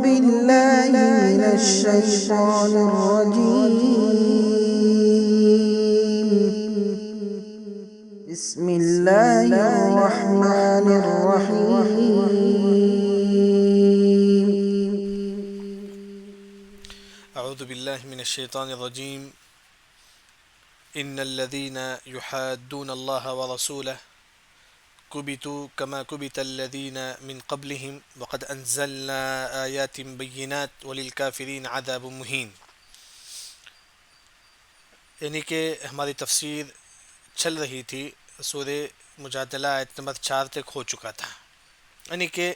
بالله من الشيطان الرجيم. بسم الله الرحمن الرحيم. أعوذ بالله من الشيطان الرجيم. إن الذين يحادون الله ورسوله كبتوا كما كبت الذين من قبلهم وقد أنزلنا آيات بينات وللكافرين عذاب مهين. یعنی کہ ہماری تفسیر چل رہی تھی، سورہ مجادلہ آیت نمبر 4 تک ہو چکا تھا. یعنی کہ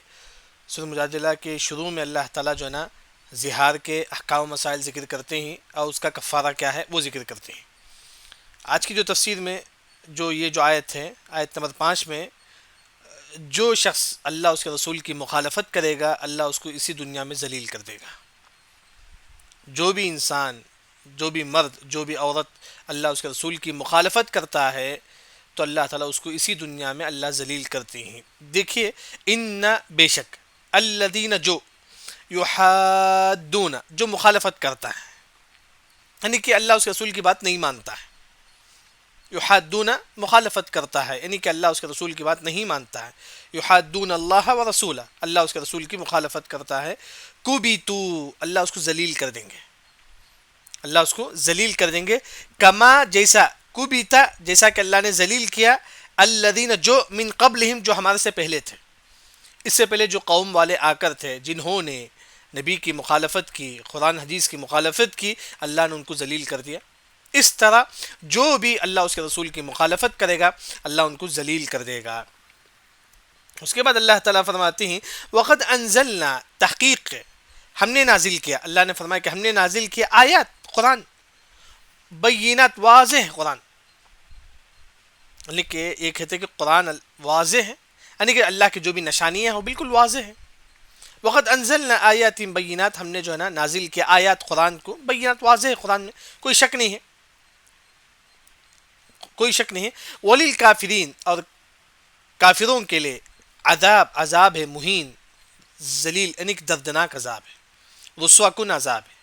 سورہ مجادلہ کے شروع میں اللہ تعالیٰ جو ہے نا زہار کے احکام و مسائل ذکر کرتے ہیں اور اس کا کفارہ کیا ہے وہ ذکر کرتے ہیں. آج کی جو تفسیر میں جو آیت ہے، آیت نمبر 5 میں، جو شخص اللہ اس کے رسول کی مخالفت کرے گا اللہ اس کو اسی دنیا میں ذلیل کر دے گا. جو بھی انسان، جو بھی مرد، جو بھی عورت اللہ اس کے رسول کی مخالفت کرتا ہے تو اللہ تعالیٰ اس کو اسی دنیا میں اللہ ذلیل کرتے ہیں. دیکھیے، ان بے شک، الذین جو، یحادون جو مخالفت کرتا ہے، یعنی کہ اللہ اس کے رسول کی بات نہیں مانتا ہے. یحادون مخالفت کرتا ہے، یعنی کہ اللہ اس کے رسول کی بات نہیں مانتا ہے. یحادون اللہ و رسولہ، اللہ اس کے رسول کی مخالفت کرتا ہے. کبتو، اللہ اس کو ذلیل کر دیں گے، اللہ اس کو ذلیل کر دیں گے. کما، جیسا، کبتا، جیسا کہ اللہ نے ذلیل کیا، الذین جو، من قبلہم جو ہمارے سے پہلے تھے، اس سے پہلے جو قوم والے آ کر تھے جنہوں نے نبی کی مخالفت کی، قرآن حدیث کی مخالفت کی، اللہ نے ان کو ذلیل کر دیا. اس طرح جو بھی اللہ اس کے رسول کی مخالفت کرے گا اللہ ان کو ذلیل کر دے گا. اس کے بعد اللہ تعالیٰ فرماتے ہیں وقد انزلنا، تحقیق ہم نے نازل کیا، اللہ نے فرمایا کہ ہم نے نازل کیا آیات، قرآن، بینات، واضح قرآن. لیکن یہ کہتے ہیں کہ قرآن واضح ہے، یعنی کہ اللہ کی جو بھی نشانیاں ہیں وہ بالکل واضح ہیں. وقد انزلنا آیات بینات، ہم نے جو ہے نا نازل کیا آیات، قرآن کو، بینات، واضح ہے قرآن میں، کوئی شک نہیں ہے، کوئی شک نہیں ہے. وللکافرین، اور کافروں کے لیے عذاب ہے، مہین، ذلیل، یعنی کہ دردناک عذاب ہے، رسوا کن عذاب ہے.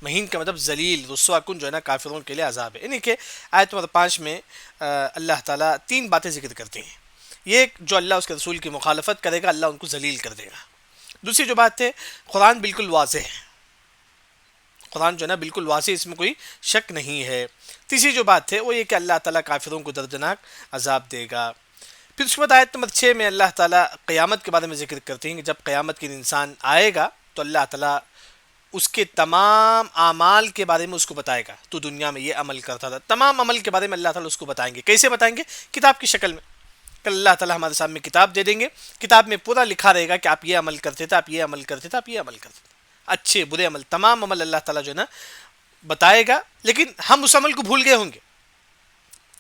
مہین کا مطلب ذلیل، رسوا کن جو ہے نا کافروں کے لیے عذاب ہے. یعنی کہ آیت نمبر 5 میں اللہ تعالیٰ 3 باتیں ذکر کرتے ہیں. یہ جو اللہ اس کے رسول کی مخالفت کرے گا اللہ ان کو ذلیل کر دے گا. دوسری جو بات ہے، قرآن بالکل واضح ہے، قرآن جو ہے نا بالکل واضح، اس میں کوئی شک نہیں ہے. تیسری جو بات ہے وہ یہ کہ اللہ تعالیٰ کافروں کو دردناک عذاب دے گا. پھر اس کے بعد آیت نمبر 6 میں اللہ تعالیٰ قیامت کے بارے میں ذکر کرتے ہیں کہ جب قیامت کے دن انسان آئے گا تو اللہ تعالیٰ اس کے تمام اعمال کے بارے میں اس کو بتائے گا. تو دنیا میں یہ عمل کرتا تھا، تمام عمل کے بارے میں اللہ تعالیٰ اس کو بتائیں گے. کیسے بتائیں گے؟ کتاب کی شکل میں. کل اللہ تعالیٰ ہمارے سامنے کتاب دے دیں گے، کتاب میں پورا لکھا رہے گا کہ آپ یہ عمل کرتے تھے، آپ یہ عمل کرتے تھے، آپ یہ عمل کرتے تھے، اچھے برے عمل، تمام عمل اللہ تعالیٰ جو ہے نا بتائے گا. لیکن ہم اس عمل کو بھول گئے ہوں گے،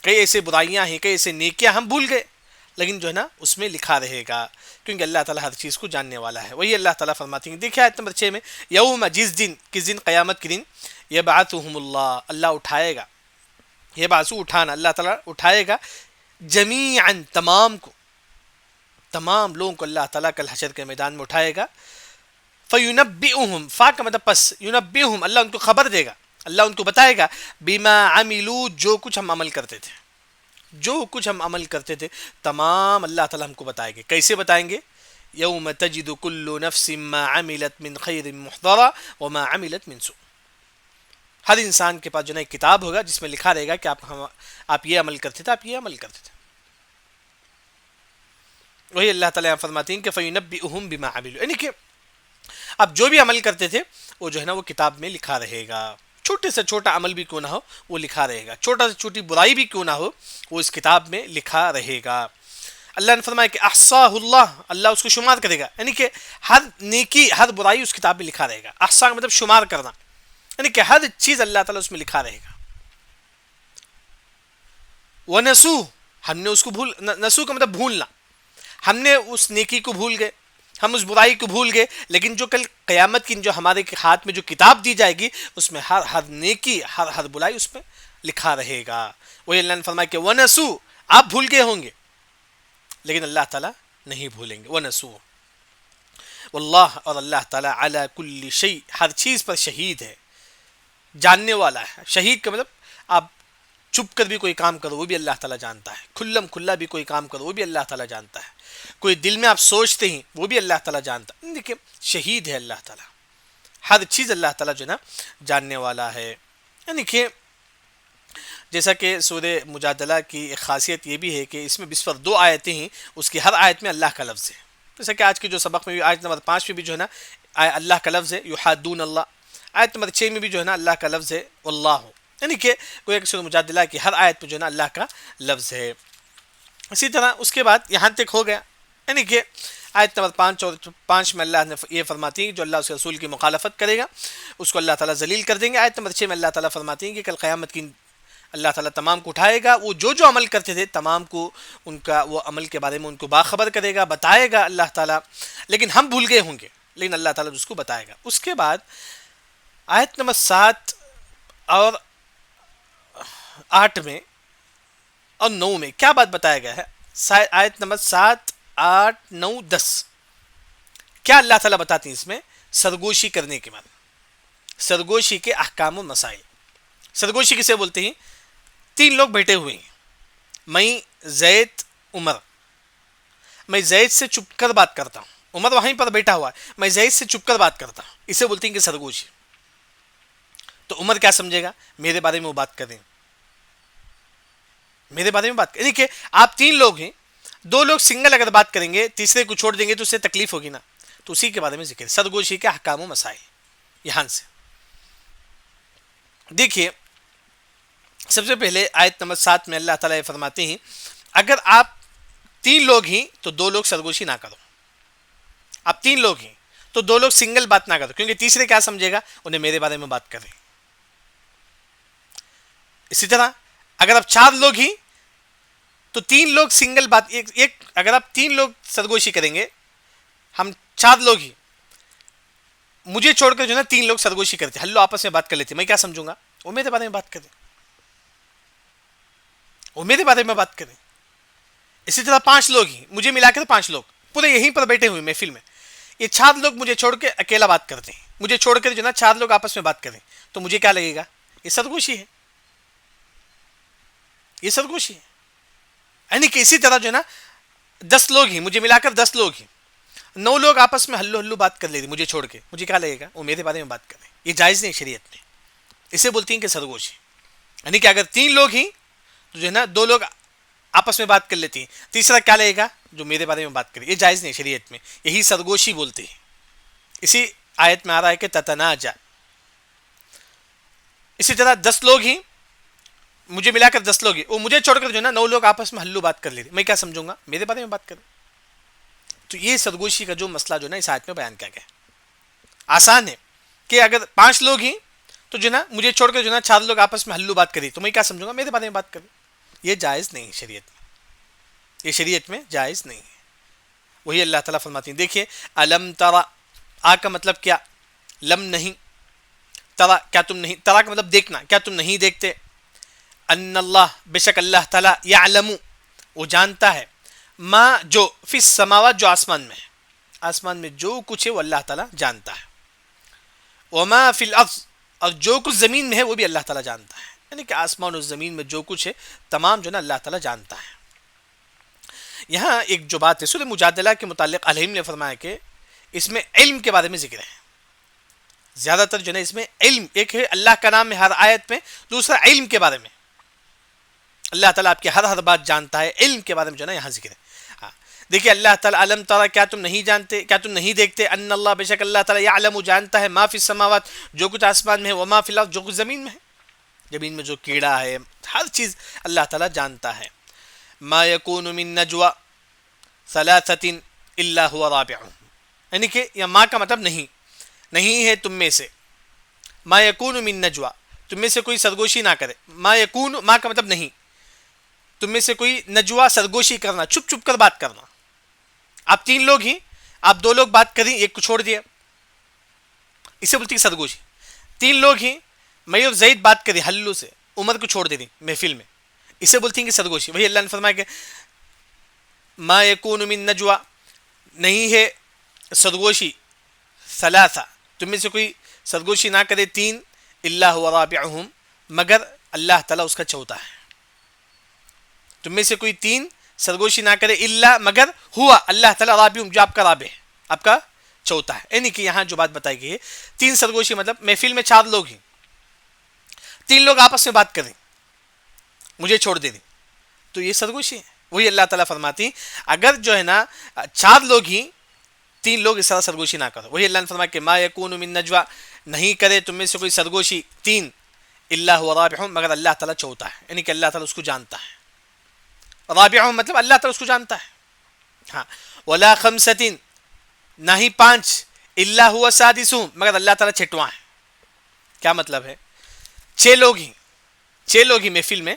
کئی ایسے برائیاں ہیں، کئی ایسے نیکیاں ہم بھول گئے، لیکن جو ہے نا اس میں لکھا رہے گا، کیونکہ اللہ تعالیٰ ہر چیز کو جاننے والا ہے. وہی اللہ تعالیٰ فرماتے ہیں، دیکھیں آیت نمبر 6 میں، یوم، جس دن، کس دن؟ قیامت کے دن، یبعثہم اللہ، اللہ اٹھائے گا، یبعث اٹھانا، اللہ تعالیٰ اٹھائے گا، جمیعاً تمام کو، تمام لوگوں کو اللہ تعالیٰ کل حشر کے میدان میں اٹھائے گا. فینبئہم، فا کا مطلب پس، ینبئہم، اللہ ان کو خبر دے گا، اللہ ان کو بتائے گا، بما عملوا، جو کچھ ہم عمل کرتے تھے، جو کچھ ہم عمل کرتے تھے تمام اللہ تعالیٰ ہم کو بتائے گے. کیسے بتائیں گے؟ یوم تجد کل نفس ما عملت من خیر محضرا وما عملت من سوء. ہر انسان کے پاس جو ہے ایک کتاب ہوگا جس میں لکھا رہے گا کہ آپ یہ عمل کرتے تھے، آپ یہ عمل کرتے تھے. وہی اللہ تعالیٰ فرماتے ہیں کہ فینبئہم بما عملوا، یعنی کہ آپ جو بھی عمل کرتے تھے وہ جو ہے نا وہ کتاب میں لکھا رہے گا. چھوٹے سے چھوٹا عمل بھی کیوں نہ ہو وہ لکھا رہے گا، چھوٹا سے چھوٹی برائی بھی کیوں نہ ہو وہ اس کتاب میں لکھا رہے گا. اللہ نے فرمایا کہ احصاہ اللہ، اللہ اس کو شمار کرے گا، یعنی کہ ہر نیکی، ہر برائی اس کتاب میں لکھا رہے گا. احصاہ کا مطلب شمار کرنا، یعنی کہ ہر چیز اللہ تعالیٰ اس میں لکھا رہے گا. ونسوہ، ہم نے اس کو نسو کا مطلب بھولنا، ہم نے اس نیکی کو بھول گئے، ہم اس برائی کو بھول گئے، لیکن جو کل قیامت کی جو ہمارے ہاتھ میں جو کتاب دی جائے گی اس میں ہر نیکی، ہر برائی اس میں لکھا رہے گا. وہی اللہ نے فرمایا کہ ونسو، آپ بھول گئے ہوں گے لیکن اللہ تعالیٰ نہیں بھولیں گے. ونسو، واللہ اور اللہ تعالیٰ علی کل شیء ہر چیز پر شہید ہے، جاننے والا ہے. شہید کا مطلب آپ چھپ کر بھی کوئی کام کرو وہ بھی اللہ تعالیٰ جانتا ہے، کھلم کھلا بھی کوئی کام کرو وہ بھی اللہ تعالیٰ جانتا ہے، کوئی دل میں آپ سوچتے ہیں وہ بھی اللہ تعالیٰ جانتا ہے. دیکھیں شہید ہے اللہ تعالیٰ، ہر چیز اللہ تعالیٰ جو ہے نا جاننے والا ہے. یعنی کہ جیسا کہ سورہ مجادلہ کی ایک خاصیت یہ بھی ہے کہ اس میں بس پر 2 آیتیں ہیں، اس کی ہر آیت میں اللہ کا لفظ ہے. جیسا کہ آج کے جو سبق میں بھی آیت نمبر 5 میں بھی جو ہے نا اللہ کا لفظ ہے یحادون اللہ، آیت نمبر 6 میں بھی جو ہے نا اللہ کا لفظ ہے واللہ. یعنی کہ کوئی ایک سورہ مجادلہ کی ہر آیت میں جو ہے نا اللہ کا لفظ ہے. اسی طرح اس کے بعد یہاں تک ہو گیا. یعنی کہ آیت نمبر 5 میں اللہ نے یہ فرماتی ہے کہ جو اللہ اس رسول کی مخالفت کرے گا اس کو اللہ تعالیٰ ذلیل کر دیں گے. آیت نمبر 6 میں اللہ تعالیٰ فرماتی ہیں کہ کل قیامت کی اللہ تعالیٰ تمام کو اٹھائے گا، وہ جو عمل کرتے تھے تمام کو ان کا وہ عمل کے بارے میں ان کو باخبر کرے گا، بتائے گا اللہ تعالیٰ. لیکن ہم بھول گئے ہوں گے، لیکن اللہ تعالیٰ اس کو بتائے گا. اس کے بعد آیت نمبر 7 اور 8 میں اور 9 میں کیا بات بتایا گیا ہے؟ آیت نمبر 7 8 9 10 کیا اللہ تعالیٰ بتاتے ہیں اس میں؟ سرگوشی کرنے کے بعد سرگوشی کے احکام و مسائل. سرگوشی کسے بولتے ہیں؟ 3 لوگ بیٹھے ہوئے ہیں، میں زید عمر، میں زید سے چھپ کر بات کرتا ہوں، عمر وہیں پر بیٹھا ہوا ہے، میں زید سے چھپ کر بات کرتا ہوں، اسے بولتے ہیں کہ سرگوشی. تو عمر کیا سمجھے گا؟ میرے بارے میں وہ بات کریں، میرے بارے میں بات کریں. یعنی کہ آپ 3 لوگ ہیں، 2 لوگ سنگل اگر بات کریں گے تیسرے کو چھوڑ دیں گے تو اس سے تکلیف ہوگی نا. تو اسی کے بارے میں ذکر سرگوشی کے احکام و مسائل. یہاں سے دیکھیے سب سے پہلے آیت نمبر 7 میں اللہ تعالیٰ فرماتے ہیں اگر آپ 3 لوگ ہیں تو 2 لوگ سرگوشی نہ کرو. آپ 3 لوگ ہیں تو 2 لوگ سنگل بات نہ کرو، کیونکہ تیسرے کیا سمجھے گا؟ انہیں میرے بارے میں بات کریں. اسی طرح اگر آپ 4 لوگ ہیں تو 3 لوگ سنگل بات ایک اگر آپ 3 لوگ سرگوشی کریں گے، ہم 4 لوگ ہی مجھے چھوڑ کر جو ہے نا 3 لوگ سرگوشی کرتے، ہلو آپس میں بات کر لیتے، میں کیا سمجھوں گا؟ وہ میرے بارے میں بات کریں، وہ میرے بارے میں بات کریں. اسی طرح 5 لوگ ہی مجھے ملا کر 5 لوگ پورے یہیں پر بیٹھے ہوئے محفل میں، یہ 4 لوگ مجھے چھوڑ کے اکیلا بات کرتے ہیں، مجھے چھوڑ کر جو ہے نا 4 لوگ آپس میں بات کریں تو مجھے کیا لگے گا؟ یہ سرگوشی ہے، یہ سرگوشی ہے. یعنی کہ اسی طرح جو ہے نا 10 لوگ ہی مجھے ملا کر 10 لوگ ہی 9 لوگ آپس میں ہلو ہلو بات کر لیتے مجھے چھوڑ کے، مجھے کیا لگے گا؟ وہ میرے بارے میں بات کریں. یہ جائز نہیں شریعت میں، اسے بولتی ہیں کہ سرگوشی. یعنی کہ اگر 3 لوگ ہی تو جو ہے نا 2 لوگ آپس میں بات کر لیتی ہیں، تیسرا کیا لگے گا؟ جو میرے بارے میں بات کرے. یہ جائز نہیں شریعت میں، یہی سرگوشی بولتے ہیں. اسی آیت میں آ رہا ہے کہ تتناجا. اسی طرح 10 لوگ ہی مجھے ملا کر 10 لوگ ہی وہ مجھے چھوڑ کر جو ہے نا 9 لوگ آپس میں ہلو بات کر لیتے، میں کیا سمجھوں گا؟ میرے بارے میں بات کریں. تو یہ سرگوشی کا جو مسئلہ جو ہے نا اس آیت میں بیان کیا گیا. آسان ہے کہ اگر 5 لوگ ہی تو جو ہے نا مجھے چھوڑ کر جو ہے نا 4 لوگ آپس میں ہلو بات کری تو میں کیا سمجھوں گا؟ میرے بارے میں بات کریں. یہ جائز نہیں ہے شریعت میں، یہ شریعت میں جائز نہیں ہے. وہی اللہ تعالیٰ فرماتے ہیں دیکھیے الم ترا، آ کا مطلب کیا؟ لم نہیں، ترا کیا تم نہیں، ترا کا مطلب دیکھنا، کیا تم نہیں دیکھتے؟ ان اللہ بے شک اللہ تعالیٰ یعلم وہ جانتا ہے، ما جو فی السماوات جو آسمان میں ہے، آسمان میں جو کچھ ہے وہ اللہ تعالیٰ جانتا ہے. وما فی الارض اور جو کچھ زمین میں ہے وہ بھی اللہ تعالیٰ جانتا ہے. یعنی کہ آسمان اور زمین میں جو کچھ ہے تمام جو ہے نا اللہ تعالیٰ جانتا ہے. یہاں ایک جو بات ہے سورہ مجادلہ کے متعلق علیہم نے فرمایا کہ اس میں علم کے بارے میں ذکر ہے. زیادہ تر جو ہے نا اس میں علم، ایک ہے اللہ کا نام ہے ہر آیت میں، دوسرا علم کے بارے میں اللہ تعالیٰ آپ کی ہر بات جانتا ہے. علم کے بارے میں جو ہے نا یہاں ذکر ہے. دیکھیے اللہ تعالیٰ علم تعالیٰ کیا تم نہیں جانتے، کیا تم نہیں دیکھتے؟ ان اللہ بے شک اللہ تعالیٰ یعلم جانتا ہے ما فی السماوات جو کچھ آسمان میں ہے، وما فی الارض جو کچھ زمین میں ہے، زمین میں جو کیڑا ہے ہر چیز اللہ تعالیٰ جانتا ہے. ما یکون من نجوا ثلاثۃ الا هو رابعهم، یعنی کہ یا ما کا مطلب نہیں، نہیں ہے تم میں سے، ما یکون من نجوا تم میں سے کوئی سرگوشی نہ کرے. ما یکون ما کا مطلب نہیں، تم میں سے کوئی نجوا سرگوشی کرنا، چھپ چھپ کر بات کرنا. آپ 3 لوگ ہی، آپ 2 لوگ بات کریں ایک کو چھوڑ دیا، اسے بولتی ہے سرگوشی. 3 لوگ ہی میں اور زید بات کریں ہلو سے، عمر کو چھوڑ دے دیں محفل میں، اسے بولتی ہیں کہ سرگوشی. وہی اللہ نے فرمایا کہ ما یکون من نجوا نہیں ہے سرگوشی ثلاثہ، تم میں سے کوئی سرگوشی نہ کرے تین، الا هو رابعهم، مگر اللہ تعالیٰ اس کا چوتھا ہے. تم میں سے کوئی تین سرگوشی نہ کرے الا مگر ہوا اللہ تعالیٰ رابعهم، جو آپ کا رابع ہے، آپ کا چوتھا ہے. یعنی کہ یہاں جو بات بتائی گئی ہے تین سرگوشی مطلب محفل میں چار لوگ ہیں، تین لوگ آپس میں بات کریں مجھے چھوڑ دیں تو یہ سرگوشی ہے. وہی اللہ تعالیٰ فرماتی اگر جو ہے نا چار لوگ ہی تین لوگ اس طرح سرگوشی نہ کرو. وہی اللہ نے فرمایا کہ ما یکون من نجوا، نہیں کرے تم میں سے کوئی سرگوشی تین، الا هو رابعهم، مگر اللہ تعالیٰ چوتھا ہے. یعنی کہ اللہ تعالیٰ اس کو جانتا ہے. رابعهم مطلب اللہ تعالیٰ اس کو جانتا ہے. ہاں، ولا خمسۃ، نہ ہی پانچ، الا هو سادسهم، مگر اللہ تعالیٰ چھٹواں ہے. کیا مطلب ہے؟ چھ لوگ ہی محفل میں،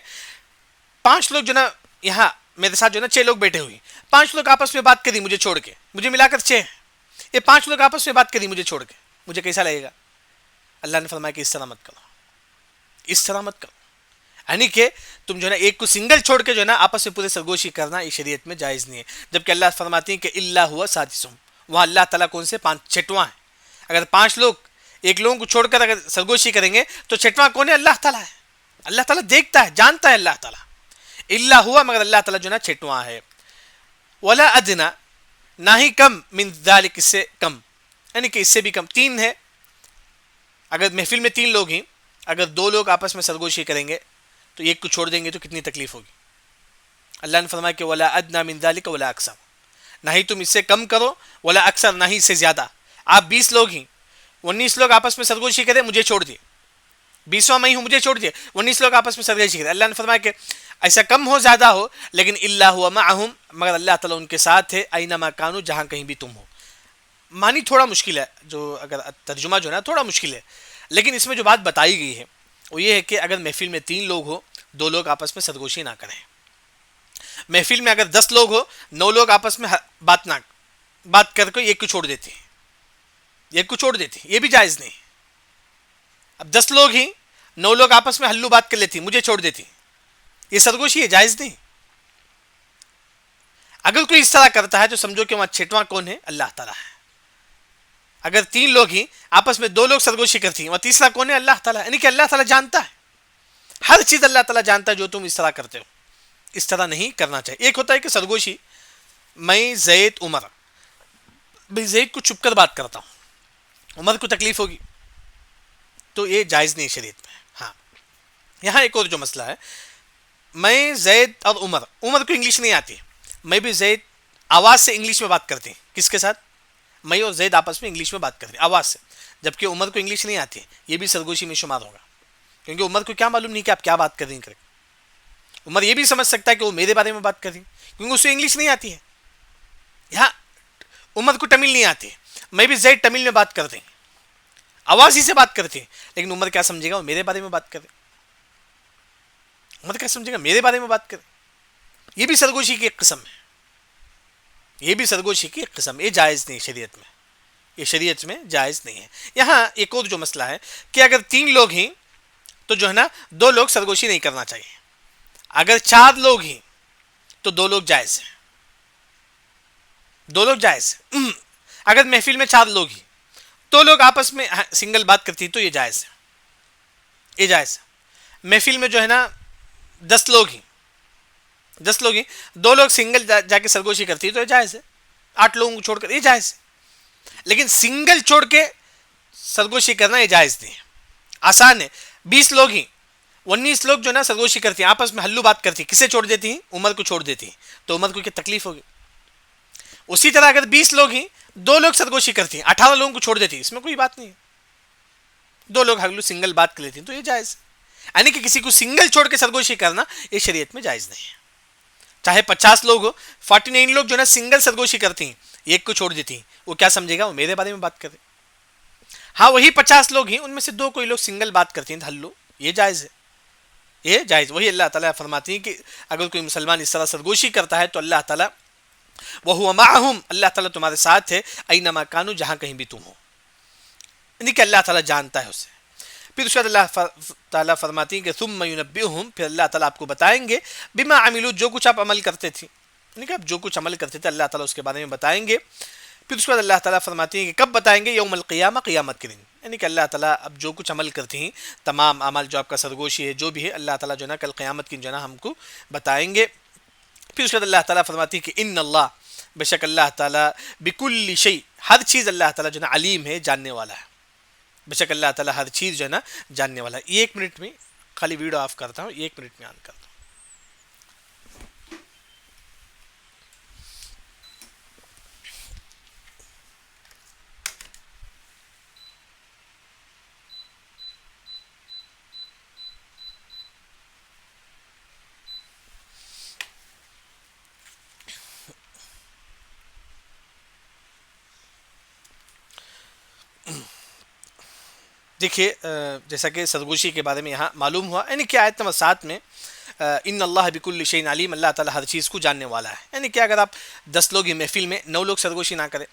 پانچ لوگ جو نا یہاں میرے ساتھ جو نا چھ لوگ بیٹھے ہوئے، پانچ لوگ آپس میں بات کری مجھے چھوڑ کے، مجھے ملا کر چھ ہیں، یہ پانچ لوگ آپس میں بات کری مجھے چھوڑ کے، مجھے کیسا لگے گا؟ اللہ نے فرمایا کہ اس طرح مت کرو، اس طرح مت کرو. یعنی کہ تم جو ہے نا ایک کو سنگل چھوڑ کے جو ہے نا آپس میں پورے سرگوشی کرنا یہ شریعت میں جائز نہیں ہے. جبکہ اللہ فرماتی ہیں کہ الا هو سادسهم، وہاں اللہ تعالیٰ کون سے چھٹواں ہے. اگر پانچ لوگ ایک لوگوں کو چھوڑ کر اگر سرگوشی کریں گے تو چھٹواں کون ہے؟ اللہ تعالیٰ ہے. اللہ تعالیٰ دیکھتا ہے، جانتا ہے اللہ تعالیٰ. الا ہوا، مگر اللہ تعالیٰ جو نا چھٹواں ہے. ولا ادنا، نہ ہی کم، من ذالک، اس سے کم، یعنی کہ اس سے بھی کم. تین ہے، اگر محفل میں تین لوگ ہیں، اگر دو لوگ آپس میں سرگوشی کریں گے تو ایک کو چھوڑ دیں گے تو کتنی تکلیف ہوگی. اللہ نے فرمایا کہ ولا ادنا من ذالک ولا اکثر، نہ ہی تم اس سے کم کرو، ولا اکثر، نہ ہی اس سے زیادہ. آپ 20 لوگ ہیں، 19 لوگ آپس میں سرگوشی کریں مجھے چھوڑ دیے، 20واں میں ہوں مجھے چھوڑ دیے، 19 لوگ آپس میں سرگوشی کریں. اللہ نے فرمایا کہ ایسا کم ہو زیادہ ہو، لیکن الا هو معهم، مگر اللہ تعالیٰ ان کے ساتھ ہے، اینما کانوا، جہاں کہیں بھی تم ہو. معنی تھوڑا مشکل ہے، جو اگر ترجمہ جو ہے نا تھوڑا مشکل ہے، لیکن اس میں جو بات بتائی گئی ہے وہ یہ ہے کہ اگر محفل میں 3 لوگ ہو، 2 لوگ آپس میں سرگوشی نہ کریں. محفل میں اگر 10 لوگ ہو، 9 لوگ آپس میں بات کر کے ایک کو چھوڑ دیتے ہیں، یہ بھی جائز نہیں. اب 10 لوگ ہی 9 لوگ آپس میں ہلو بات کر لیتی، مجھے چھوڑ دیتی، یہ سرگوشی ہے، جائز نہیں. اگر کوئی اس طرح کرتا ہے تو سمجھو کہ وہاں چھٹواں کون ہے؟ اللہ تعالیٰ ہے. اگر 3 لوگ ہی آپس میں 2 لوگ سرگوشی کرتی ہیں، وہاں تیسرا کون ہے؟ اللہ تعالیٰ. یعنی کہ اللہ تعالیٰ جانتا ہے ہر چیز، اللہ تعالیٰ جانتا ہے جو تم اس طرح کرتے ہو. اس طرح نہیں کرنا چاہیے. ایک ہوتا ہے کہ سرگوشی میں زید عمر، میں زید کو چھپ کر بات کرتا ہوں، عمر کو تکلیف ہوگی، تو یہ جائز نہیں شریعت میں. ہاں، یہاں ایک اور جو مسئلہ ہے، میں زید اور عمر کو انگلش نہیں آتی، میں بھی زید آواز سے انگلش میں بات کرتے ہیں. کس کے ساتھ؟ میں اور زید آپس میں انگلش میں بات کرتے ہیں آواز سے، جبکہ عمر کو انگلش نہیں آتی. یہ بھی سرگوشی میں شمار ہوگا، کیونکہ عمر کو کیا معلوم نہیں کہ آپ کیا بات کر رہی ہیں. عمر یہ بھی سمجھ سکتا ہے کہ وہ میرے بارے میں بات کر رہی ہیں، کیونکہ اسے انگلش نہیں آتی ہے. یہاں عمر کو تمل نہیں آتی، میں بھی زید تمل میں بات کرتے ہیں، آواز ہی سے بات کرتے ہیں، لیکن عمر کیا سمجھے گا؟ وہ میرے بارے میں بات کر رہے ہیں. عمر کیا سمجھے گا؟ میرے بارے میں بات کریں. یہ بھی سرگوشی کی ایک قسم ہے، یہ جائز نہیں شریعت میں، یہ شریعت میں جائز نہیں ہے. یہاں ایک اور جو مسئلہ ہے کہ اگر 3 لوگ ہیں تو جو ہے نا 2 لوگ سرگوشی نہیں کرنا چاہیے. اگر 4 لوگ ہیں تو 2 لوگ جائز ہیں، 2 لوگ جائز ہیں. اگر محفل میں 4 لوگ ہیں، 2 لوگ آپس میں سنگل بات کرتی تو یہ جائز ہے، محفل میں جو ہے نا 10 لوگ ہیں، 2 لوگ سنگل جا کے سرگوشی کرتی تو یہ جائز ہے. 8 لوگوں کو چھوڑ کر یہ جائز ہے، لیکن سنگل چھوڑ کے سرگوشی کرنا یہ جائز نہیں ہے. آسان ہے. 20 لوگ ہیں، 19 لوگ جو ہے نا سرگوشی کرتی ہیں، آپس میں ہلو بات کرتی ہیں، کسے چھوڑ دیتی ہیں؟ عمر کو چھوڑ دیتی ہیں، تو عمر کو کیا تکلیف ہوگی؟ اسی طرح اگر 20 لوگ ہیں، 2 لوگ سرگوشی کرتی ہیں، 18 لوگوں کو چھوڑ دیتی ہیں، اس میں کوئی بات نہیں ہے. 2 لوگ ہلو سنگل بات کر لیتی ہیں تو یہ جائز ہے. یعنی کہ کسی کو سنگل چھوڑ کے سرگوشی کرنا یہ شریعت میں جائز نہیں ہے. چاہے 50 لوگ ہو، 49 لوگ جو ہے نا سنگل سرگوشی کرتی ہیں، ایک کو چھوڑ دیتی ہیں، وہ کیا سمجھے گا؟ وہ میرے بارے میں بات کر رہے. ہاں، وہی 50 لوگ ہیں، ان میں سے 2 کوئی لوگ سنگل بات کرتے ہیں ہلو، یہ جائز ہے، یہ جائز. وہی اللہ تعالیٰ فرماتی ہیں کہ اگر کوئی مسلمان اس طرح سرگوشی کرتا ہے تو اللہ تعالیٰ وَهُوَ مَعَهُمْ، اللہ تعالیٰ تمہارے ساتھ ہے، اَيْنَمَا كَانُوا، جہاں کہیں بھی تم ہو. یعنی کہ اللہ تعالیٰ جانتا ہے اسے. پھر اس کے بعد اللہ تعالیٰ فرماتی ہیں کہ ثُمَّ يُنَبِّئُهُمْ، پھر اللہ تعالیٰ آپ کو بتائیں گے، بِمَا عَمِلُوا، جو کچھ آپ عمل کرتے تھے. یعنی کہ آپ جو کچھ عمل کرتے تھے اللہ تعالیٰ اس کے بارے میں بتائیں گے. پھر اس کے بعد اللہ تعالیٰ فرماتے ہیں کہ کب بتائیں گے؟ یوم القیامہ، قیامت کے دن، یعنی کہ اللہ تعالیٰ اب جو کچھ عمل کرتے ہیں، تمام اعمال جو آپ کا سرگوشی ہے جو بھی ہے، اللہ تعالیٰ جو ہے نا کل قیامت کی جو ہے نا ہم کو بتائیں گے. پھر اس کے بعد اللہ تعالیٰ فرماتی ہے کہ ان اللہ، بے شک اللہ تعالیٰ، بکل شیء، ہر چیز اللہ تعالیٰ جو ہے نا علیم ہے، جاننے والا ہے. بے شک اللہ تعالیٰ ہر چیز جو ہے نا جاننے والا ہے. 1 منٹ میں خالی ویڈیو آف کرتا ہوں، 1 منٹ میں آن کرتا ہوں. دیکھیے جیسا کہ سرگوشی کے بارے میں یہاں معلوم ہوا، یعنی کہ آیت نمبر 7 میں ان اللہ بکل شیء علیم، اللہ تعالیٰ ہر چیز کو جاننے والا ہے. یعنی کہ اگر آپ 10 لوگ ہی محفل میں 9 لوگ سرگوشی نہ کریں،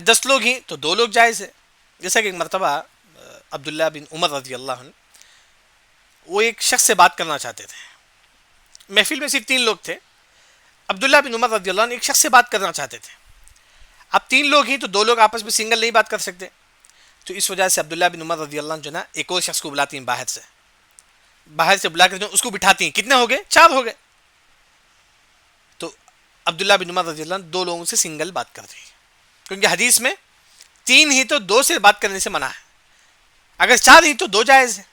10 لوگ ہی تو 2 لوگ جائز ہے. جیسا کہ ایک مرتبہ عبداللہ بن عمر رضی اللہ عنہ، وہ ایک شخص سے بات کرنا چاہتے تھے. محفل میں صرف 3 لوگ تھے. عبداللہ بن عمر رضی اللہ عنہ ایک شخص سے بات کرنا چاہتے تھے. اب 3 لوگ ہی تو 2 لوگ آپس میں سنگل نہیں بات کر سکتے. تو اس وجہ سے عبداللہ بن عمر رضی اللہ عنہ جو نا ایک اور شخص کو بلاتی ہیں، باہر سے بلا کر جو اس کو بٹھاتی ہیں. کتنے ہو گئے؟ 4 ہو گئے. تو عبداللہ بن عمر رضی اللہ عنہ 2 لوگوں سے سنگل بات کرتے ہیں، کیونکہ حدیث میں 3 ہی تو 2 سے بات کرنے سے منع ہے. اگر 4 ہی تو 2 جائز ہے.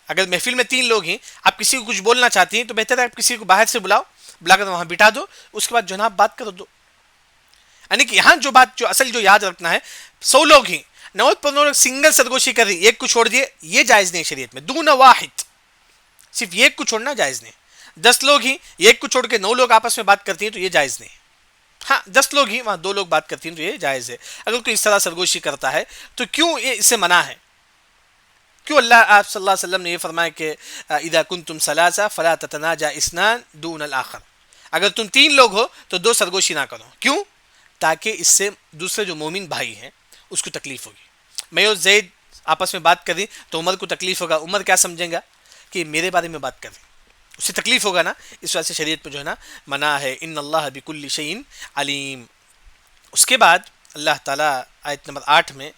اگر محفل میں 3 لوگ ہیں، آپ کسی کو کچھ بولنا چاہتی ہیں تو بہتر ہے آپ کسی کو باہر سے بلاؤ، بلا کر وہاں بٹھا دو، اس کے بعد جو ہے نا آپ بات کر دو. یعنی کہ یہاں جو بات جو اصل جو یاد رکھنا ہے، 100 لوگ ہی 90 لوگ سنگل سرگوشی کر رہی، ایک کو چھوڑ دیے، یہ جائز نہیں شریعت میں. دون واحد، صرف ایک کو چھوڑنا جائز نہیں. 10 لوگ ہی ایک کو چھوڑ کے 9 لوگ آپس میں بات کرتی ہیں تو یہ جائز نہیں. ہاں 10 لوگ ہی وہاں 2 لوگ بات کرتی ہیں تو یہ جائز ہے. اگر کوئی اس طرح سرگوشی کرتا ہے تو کیوں یہ اس سے منع ہے؟ کیوں اللہ آپ صلی اللہ علیہ وسلم نے یہ فرمایا کہ اذا کنتم ثلاثہ فلا تتناجى اثنان دون الاخر، اگر تم 3 لوگ ہو تو 2 سرگوشی نہ کرو. کیوں؟ تاکہ اس سے دوسرے جو مومن بھائی ہیں اس کو تکلیف ہوگی. میں اور زید آپس میں بات کر رہی تو عمر کو تکلیف ہوگا. عمر کیا سمجھیں گا کہ میرے بارے میں بات کر رہی، اس سے تکلیف ہوگا نا. اس وجہ سے شریعت میں جو ہے نا منع ہے. ان اللہ بکل شیء علیم. اس کے بعد اللہ تعالیٰ آیت نمبر 8 میں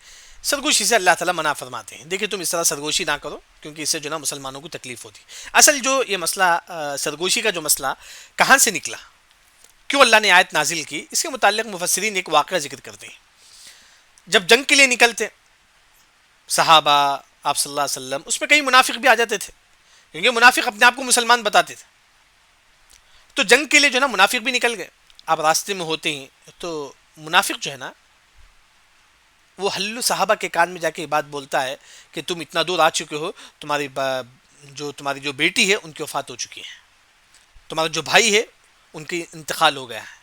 سرگوشی سے اللہ تعالیٰ منع فرماتے ہیں. دیکھیں تم اس طرح سرگوشی نہ کرو، کیونکہ اس سے جو نا مسلمانوں کو تکلیف ہوتی. اصل جو یہ مسئلہ سرگوشی کا جو مسئلہ کہاں سے نکلا، کیوں اللہ نے آیت نازل کی، اس کے متعلق مفسرین ایک واقعہ ذکر کرتے ہیں. جب جنگ کے لیے نکلتے صحابہ آپ صلی اللہ علیہ وسلم، اس میں کئی منافق بھی آ جاتے تھے، کیونکہ منافق اپنے آپ کو مسلمان بتاتے تھے. تو جنگ کے لیے جو ہے نا منافق بھی نکل گئے. آپ راستے میں ہوتے ہیں تو منافق جو ہے نا وہ حلو صحابہ کے کان میں جا کے یہ بات بولتا ہے کہ تم اتنا دور آ چکے ہو، تمہاری جو بیٹی ہے ان کی وفات ہو چکی ہے، تمہارا جو بھائی ہے ان کی انتقال ہو گیا ہے،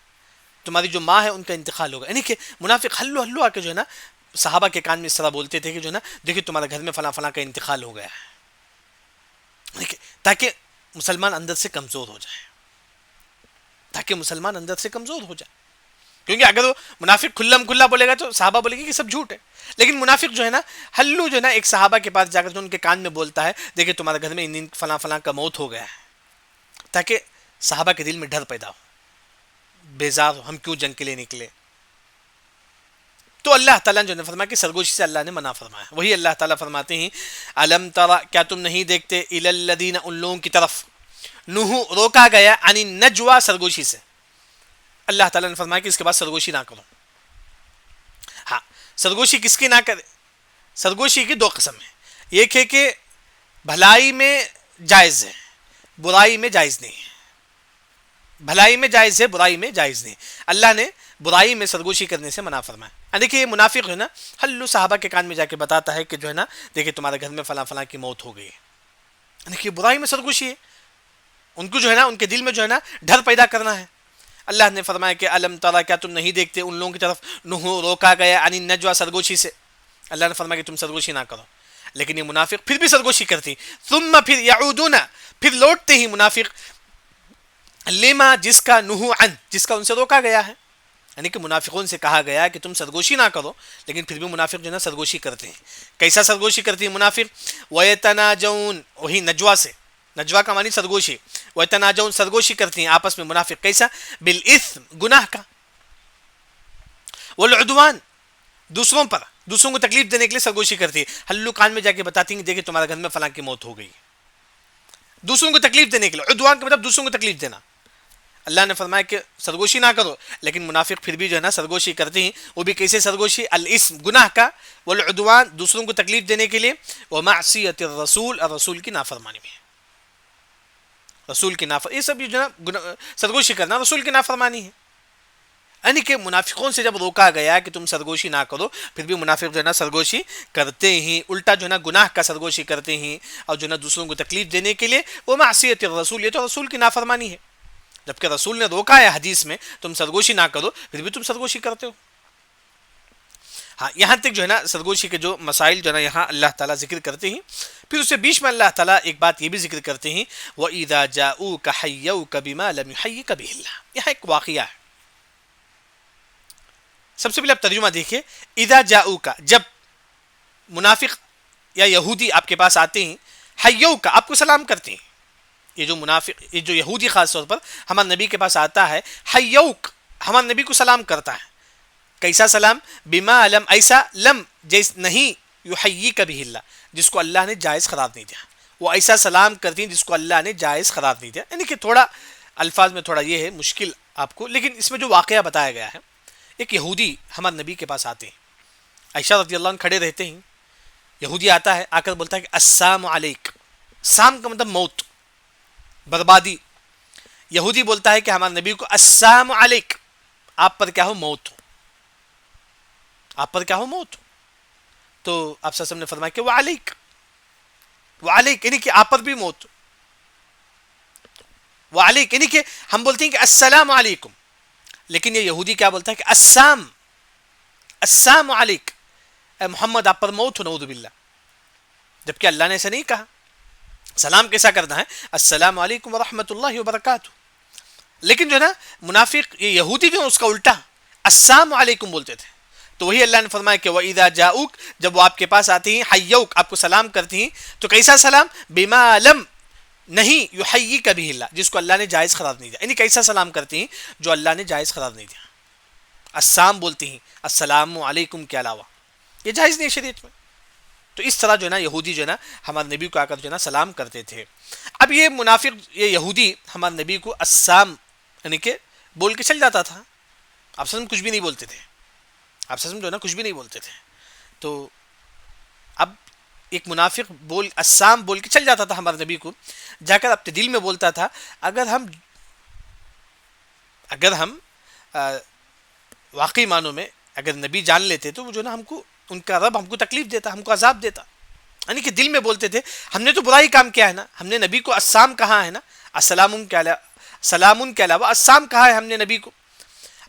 تمہاری جو ماں ہے ان کا انتقال ہو گیا. یعنی کہ منافق ہلو آ کے جو ہے نا صحابہ کے کان میں اس طرح بولتے تھے کہ جو ہے نا دیکھیں تمہارے گھر میں فلاں فلاں کا انتقال ہو گیا ہے، تاکہ مسلمان اندر سے کمزور ہو جائے، کیونکہ اگر وہ منافق کھلم کھلا بولے گا تو صحابہ بولے گی کہ سب جھوٹ ہے. لیکن منافق جو ہے نا ہلو جو ہے نا ایک صحابہ کے پاس جا کر جو ان کے کان میں بولتا ہے دیکھیں تمہارے گھر میں ان فلاں فلاں کا موت ہو گیا ہے، تاکہ صحابہ کے دل میں ڈر پیدا ہو، بیزار ہو، ہم کیوں جنگ کے لیے نکلے. تو اللہ تعالیٰ نے جو فرمایا کہ سرگوشی سے اللہ نے منع فرمایا. وہی اللہ تعالیٰ فرماتے ہیں الم ترى، کیا تم نہیں دیکھتے، الی الذین، ان لوگوں کی طرف، نہو روکا گیا، عن النجوى، سرگوشی سے. اللہ تعالیٰ نے فرمایا کہ اس کے بعد سرگوشی نہ کرو. ہاں سرگوشی کس کی نہ کرے؟ سرگوشی کی 2 قسم ہیں. ایک ہے کہ بھلائی میں جائز ہے، برائی میں جائز نہیں ہے. بھلائی میں جائز ہے، برائی میں جائز نہیں. اللہ نے برائی میں سرگوشی کرنے سے منع فرمایا. دیکھیے یہ منافق ہے نا ہلو صحابہ کے کان میں جا کے بتاتا ہے کہ جو ہے نا دیکھیں تمہارے گھر میں فلاں فلاں کی موت ہو گئی ہے. دیکھیے برائی میں سرگوشی ہے، ان کو جو ہے نا ان کے دل میں جو ہے نا ڈر پیدا کرنا ہے. اللہ نے فرمایا کہ الم ترى، کیا تم نہیں دیکھتے، ان لوگوں کی طرف نہو روکا گیا، عن النجوى، سرگوشی سے. اللہ نے فرمایا کہ تم سرگوشی نہ کرو. لیکن یہ منافق پھر بھی سرگوشی کرتی، ثم پھر یعودون، پھر لوٹتے ہی منافق، لما، جس کا، نہو عن، جس کا ان سے روکا گیا ہے. یعنی کہ منافقون سے کہا گیا کہ تم سرگوشی نہ کرو، لیکن پھر بھی منافق جو ہے نا سرگوشی کرتے ہیں. کیسا سرگوشی کرتے ہیں منافق؟ وَيَتَنَاجَوْنَ، وہی نجوا سے، نجوا کا معنی سرگوشی. وَيَتَنَاجَوْنَ، سرگوشی کرتے ہیں آپس میں منافق. کیسا؟ بِالْإِثْمِ، گناہ کا. والعدوان، دوسروں کو تکلیف دینے کے لیے سرگوشی کرتی ہے. ہلو کان میں جا کے بتاتی ہیں کہ دیکھیں تمہارے گھر میں فلاں کی موت ہو گئی. دوسروں کو تکلیف دینے کے لیے. عدوان کا مطلب دوسروں کو تکلیف دینا. اللہ نے فرمایا کہ سرگوشی نہ کرو، لیکن منافق پھر بھی جو ہے نا سرگوشی کرتے ہیں. وہ بھی کیسے سرگوشی؟ الاسم، گناہ کا، والعدوان، دوسروں کو تکلیف دینے کے لیے، ومعصیت الرسول، اور رسول کی نافرمانی میں. رسول کی یہ سب جو ہے نا سرگوشی کرنا رسول کی نافرمانی ہے. یعنی کہ منافقوں سے جب روکا گیا کہ تم سرگوشی نہ کرو، پھر بھی منافق جو ہے نا سرگوشی کرتے ہیں. الٹا جو ہے نا گناہ کا سرگوشی کرتے ہیں، اور جو ہے نا دوسروں کو تکلیف دینے کے لیے وہ معصیت الرسول، یہ تو رسول کی نافرمانی ہے. جبکہ رسول نے روکا ہے حدیث میں تم سرگوشی نہ کرو، پھر بھی تم سرگوشی کرتے ہو. ہاں، یہاں تک جو ہے نا سرگوشی کے جو مسائل جو ہے نا یہاں اللہ تعالیٰ ذکر کرتے ہیں. پھر اس سے بیچ میں اللہ تعالیٰ ایک بات یہ بھی ذکر کرتے ہیں، وَإِذَا جَاءُوكَ حَيَّوْكَ بِمَا لَمْ يُحَيِّكَ بِهِ اللَّهُ. یہاں ایک واقعہ ہے. سب سے پہلے آپ ترجمہ دیکھیے. اذا جاؤک، جب منافق یا یہودی آپ کے پاس آتے ہیں، حیوک، آپ کو سلام کرتے ہیں. یہ جو منافق، یہ جو یہودی خاص طور پر ہمارے نبی کے پاس آتا ہے، حیوک، ہمارے نبی کو سلام کرتا ہے. کیسا سلام؟ بما لم، ایسا، لم جیس نہیں، یحییک بہ اللہ، جس کو اللہ نے جائز قرار نہیں دیا. وہ ایسا سلام کرتی ہیں جس کو اللہ نے جائز قرار نہیں دیا. یعنی کہ تھوڑا الفاظ میں تھوڑا یہ ہے مشکل آپ کو، لیکن اس میں جو واقعہ بتایا گیا ہے، ایک یہودی ہمارے نبی کے پاس آتے ہیں. عائشہ رضی اللہ عنہ کھڑے رہتے ہیں. یہودی آتا ہے، آ کر بولتا ہے کہ السلام علیک. سام کا مطلب موت، بربادی. یہودی بولتا ہے کہ ہمارے نبی کو السلام علیک، آپ پر کیا ہو؟ موت ہو. آپ پر کیا ہو؟ موت. تو آپ صلی اللہ علیہ وسلم نے فرمایا کہ وعلیک، وعلیک یعنی کہ آپ پر بھی موت. وعلیک یعنی کہ ہم بولتے ہیں کہ السلام علیکم، لیکن یہ یہودی کیا بولتا ہے کہ السلام علیک، اے محمد آپ پر موت ہو، نعوذ باللہ. جبکہ اللہ نے ایسا نہیں کہا. سلام کیسا کرنا ہے؟ السلام علیکم ورحمۃ اللہ وبرکاتہ. لیکن جو ہے نا منافق، یہ یہودی جو ہے اس کا الٹا السلام علیکم بولتے تھے. تو وہی اللہ نے فرمایا کہ وَإِذَا جَاءُوكَ، جب وہ آپ کے پاس آتے ہیں، حَيَّوْكَ، آپ کو سلام کرتی ہیں، تو کیسا سلام؟ بِمَا لَمْ، نہیں، یحییک بہ اللہ، جس کو اللہ نے جائز قرار نہیں دیا. یعنی کیسا سلام کرتی ہیں؟ جو اللہ نے جائز قرار نہیں دیا. السلام بولتی ہیں السلام علیکم کے علاوہ، یہ جائز نہیں ہے شریعت میں. تو اس طرح جو ہے نا یہودی جو ہے نا ہمارے نبی کو آ کر جو ہے نا سلام کرتے تھے. اب یہ منافق، یہ یہودی ہمارے نبی کو السلام یعنی کہ بول کے چل جاتا تھا. آپ سب کچھ بھی نہیں بولتے تھے، آپ سب جو ہے نا کچھ بھی نہیں بولتے تھے. تو اب ایک منافق السلام بول کے چل جاتا تھا ہمارے نبی کو، جا کر اپنے دل میں بولتا تھا اگر ہم واقعی معنوں میں اگر نبی جان لیتے تو وہ جو نا ہم کو، ان کا رب ہم کو تکلیف دیتا، ہم کو عذاب دیتا. یعنی کہ دل میں بولتے تھے ہم نے تو برائی کام کیا ہے نا، ہم نے نبی کو السلام کہا ہے نا، سلام کے علاوہ السلام کہا ہے ہم نے نبی کو.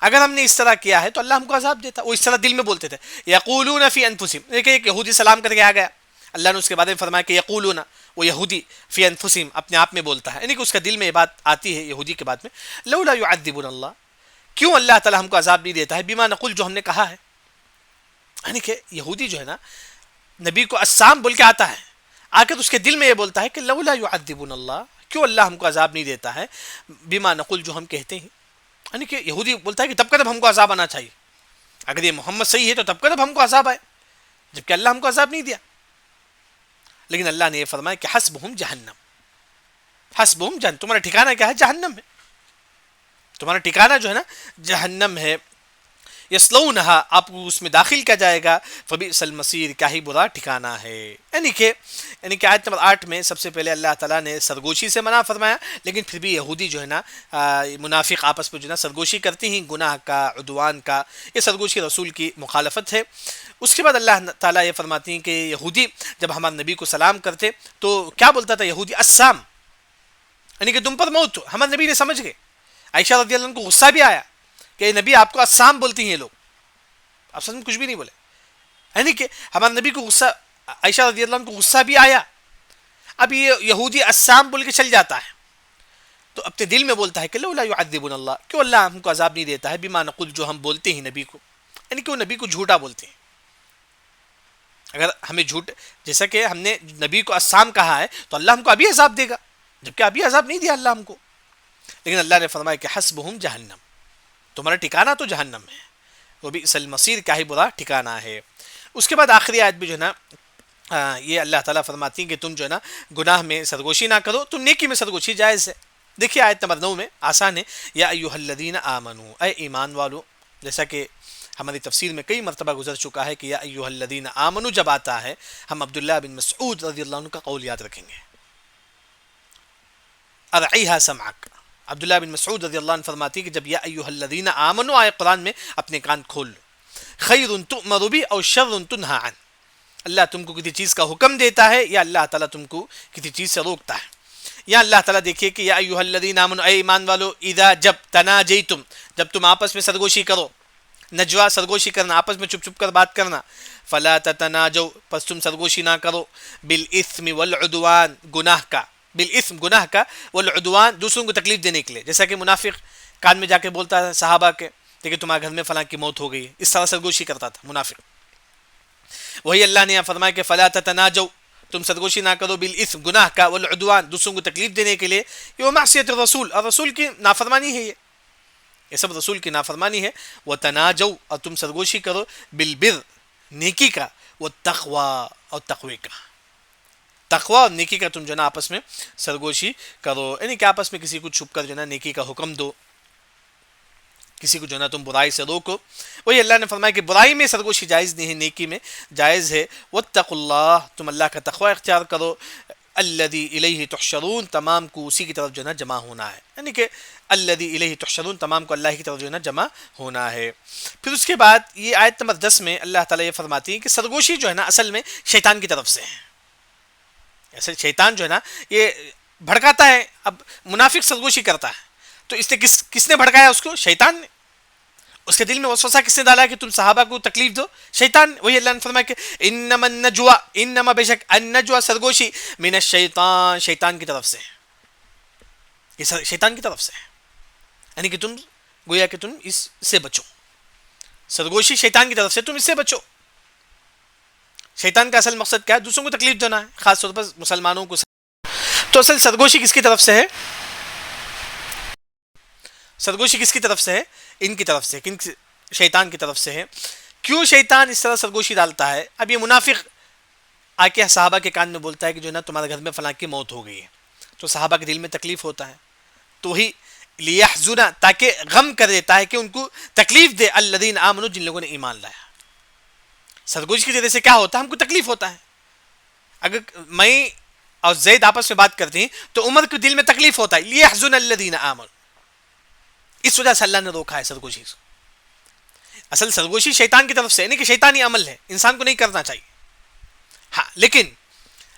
اگر ہم نے اس طرح کیا ہے تو اللہ ہم کو عذاب دیتا. وہ اس طرح دل میں بولتے تھے. یقولون فی انفسہم، دیکھیں ایک یہودی سلام کر کے آ گیا، اللہ نے اس کے بارے میں فرمایا کہ یقولون، وہ یہودی فی انفسہم اپنے آپ میں بولتا ہے. یعنی کہ اس کا دل میں یہ بات آتی ہے یہودی کے بات میں، لولا یعذبنا اللہ، کیوں اللہ تعالیٰ ہم کو عذاب نہیں دیتا ہے، بما نقول، جو ہم نے کہا ہے. یعنی کہ یہودی جو ہے نا نبی کو السلام بول کے آتا ہے، آ کر اس کے دل میں یہ بولتا ہے کہ لولا یعذبنا اللہ، کیوں اللہ ہم کو عذاب نہیں دیتا ہے، بما نقول، جو ہم کہتے ہیں. یعنی کہ یہودی بولتا ہے کہ تب کب ہم کو عذاب آنا چاہیے، اگر یہ محمد صحیح ہے تو تب کب ہم کو عذاب آئے، جبکہ اللہ ہم کو عذاب نہیں دیا. لیکن اللہ نے یہ فرمایا کہ حسبہم جہنم، حسبہم جہنم، تمہارا ٹھکانہ کیا ہے؟ جہنم ہے. تمہارا ٹھکانہ جو ہے نا جہنم ہے. یصلونہا، آپ کو اس میں داخل کیا جائے گا، فبئس المصیر، کیا ہی برا ٹھکانہ ہے. یعنی کہ آیت نمبر 8 میں سب سے پہلے اللہ تعالیٰ نے سرگوشی سے منع فرمایا، لیکن پھر بھی یہودی جو ہے نا منافق آپس میں جو ہے نا سرگوشی کرتی ہیں، گناہ کا، عدوان کا. یہ سرگوشی رسول کی مخالفت ہے. اس کے بعد اللہ تعالیٰ یہ فرماتی ہیں کہ یہودی جب ہمارے نبی کو سلام کرتے تو کیا بولتا تھا یہودی؟ السلام، یعنی کہ تم پر موت ہو. ہمارے نبی نے سمجھ گئے. عائشہ رضی اللہ عنہ کو غصہ بھی آیا کہ نبی آپ کو السلام بولتی ہیں یہ لوگ، آپ سب کچھ بھی نہیں بولے. یعنی کہ ہمارے نبی کو غصہ، عائشہ رضی اللہ عنہ کو غصہ بھی آیا. اب یہ یہودی السلام بول کے چل جاتا ہے تو اپنے دل میں بولتا ہے کہ لولا یعذبنا اللہ، کیوں اللہ ہم کو عذاب نہیں دیتا ہے، بما نقول، جو ہم بولتے ہیں نبی کو. یعنی کہ وہ نبی کو جھوٹا بولتے ہیں. اگر ہمیں جھوٹ، جیسا کہ ہم نے نبی کو السلام کہا ہے تو اللہ ہم کو ابھی عذاب دے گا، جبکہ ابھی عذاب نہیں دیا اللہ ہم کو. لیکن اللہ نے فرمایا کہ حسبہم جہنم، تمہارا ٹھکانہ تو جہنم ہے. وبئس المصیر، کیا ہی برا ٹھکانہ ہے۔ اس کے بعد آخری آیت بھی جو ہے نا یہ اللہ تعالیٰ فرماتی ہیں کہ تم جو ہے نا گناہ میں سرگوشی نہ کرو، تم نیکی میں سرگوشی جائز ہے۔ دیکھیے آیت نمبر 9 میں آسان ہے، یا ایھا الذین آمنو، اے ایمان والو، جیسا کہ ہماری تفسیر میں کئی مرتبہ گزر چکا ہے کہ یا ایھا الذین آمنو جب آتا ہے ہم عبداللہ بن مسعود رضی اللہ عنہ کا قول یاد رکھیں گے، ارعیھا سمعک۔ عبداللہ بن مسعود رضی اللہ عنہ فرماتی ہے کہ جب یا ایھا الذین آمنو آئے قرآن میں اپنے کان کھول لو، خیر تؤمر بہ او شر تنہی عنہ، اللہ تم کو کسی چیز کا حکم دیتا ہے یا اللہ تعالیٰ تم کو کسی چیز سے روکتا ہے۔ یا اللہ تعالیٰ دیکھیے کہ یا ایھا الذین آمنو، اے ایمان والو، اذا جب تناجیتم، جب تم آپس میں سرگوشی کرو، نجوا سرگوشی کرنا، آپس میں چھپ چھپ کر بات کرنا، فلا تتناجوا، پس تم سرگوشی نہ کرو، بالاثم والعدوان، گناہ کا، بالاثم گناہ کا، والعدوان دوسروں کو تکلیف دینے کے لیے، جیسا کہ منافق کان میں جا کے بولتا ہے صحابہ کے کہ تمہارے گھر میں فلاں کی موت ہو گئی ہے، اس طرح سرگوشی کرتا تھا منافق۔ وہی اللہ نے یہاں فرمایا کہ فلا تتناجوا، تم سرگوشی نہ کرو، بالاثم گناہ کا، والعدوان دوسروں کو تکلیف دینے کے لیے، یہ معصیت الرسول، اور رسول کی نافرمانی ہے، یہ سب رسول کی نافرمانی ہے۔ وتناجوا، اور تم سرگوشی کرو، بالبر نیکی کا، والتقوی اور تقوی کا، تقوی اور نیکی کا تم جو ہے نا آپس میں سرگوشی کرو، یعنی کہ آپس میں کسی کو چھپ کر جو ہے نا نیکی کا حکم دو، کسی کو جو ہے نا تم برائی سے روکو۔ وہی اللہ نے فرمایا کہ برائی میں سرگوشی جائز نہیں ہے، نیکی میں جائز ہے۔ واتقوا اللہ، تم اللہ کا تقوی اختیار کرو، الذی الیہ تحشرون، تمام کو اسی کی طرف جو ہے نا جمع ہونا ہے، یعنی کہ الذی الیہ تحشرون، تمام کو اللہ کی طرف جو ہے نا جمع ہونا ہے۔ پھر اس کے بعد یہ آیت نمبر 10 میں اللہ تعالیٰ یہ فرماتی ہے کہ سرگوشی جو ہے نا اصل میں شیطان کی طرف سے ہے۔ اصل شیطان جو ہے نا یہ بھڑکاتا ہے، اب منافق سرگوشی کرتا ہے تو اس نے کس نے بھڑکایا اس کو؟ شیطان نے۔ اس کے دل میں وسوسہ کس نے ڈالا کہ تم صحابہ کو تکلیف دو؟ شیطان۔ وہی اللہ نے فرمایا کہ انما النجوا، انما بے شک، النجوا سرگوشی، من الشیطان، شیطان کی طرف سے ہے، یہ شیطان کی طرف سے ہے، یعنی کہ تم گویا کہ تم اس سے بچو، سرگوشی شیطان کی طرف سے، تم اس سے بچو۔ شیطان کا اصل مقصد کیا ہے؟ دوسروں کو تکلیف دینا ہے، خاص طور پر مسلمانوں کو۔ تو اصل سرگوشی کس کی طرف سے ہے؟ سرگوشی کس کی طرف سے ہے؟ ان کی طرف سے، شیطان کی طرف سے ہے۔ کیوں شیطان اس طرح سرگوشی ڈالتا ہے؟ اب یہ منافق آ کے صحابہ کے کان میں بولتا ہے کہ جو ہے نا تمہارے گھر میں فلاں کی موت ہو گئی ہے، تو صحابہ کے دل میں تکلیف ہوتا ہے، تو وہی لیحزن، تاکہ غم کر دیتا ہے کہ ان کو تکلیف دے، الذین آمنوا، جن لوگوں نے ایمان لایا۔ سرگوشی کی وجہ سے کیا ہوتا ہے؟ ہم کو تکلیف ہوتا ہے۔ اگر میں اور زید آپس میں بات کرتے ہیں تو عمر کے دل میں تکلیف ہوتا ہے، لیحزن الذین آمنوا، اس وجہ سے اللہ نے روکا ہے سرگوشی سے۔ اصل سرگوشی شیطان کی طرف سے، یعنی کہ شیطانی عمل ہے، انسان کو نہیں کرنا چاہیے۔ ہاں لیکن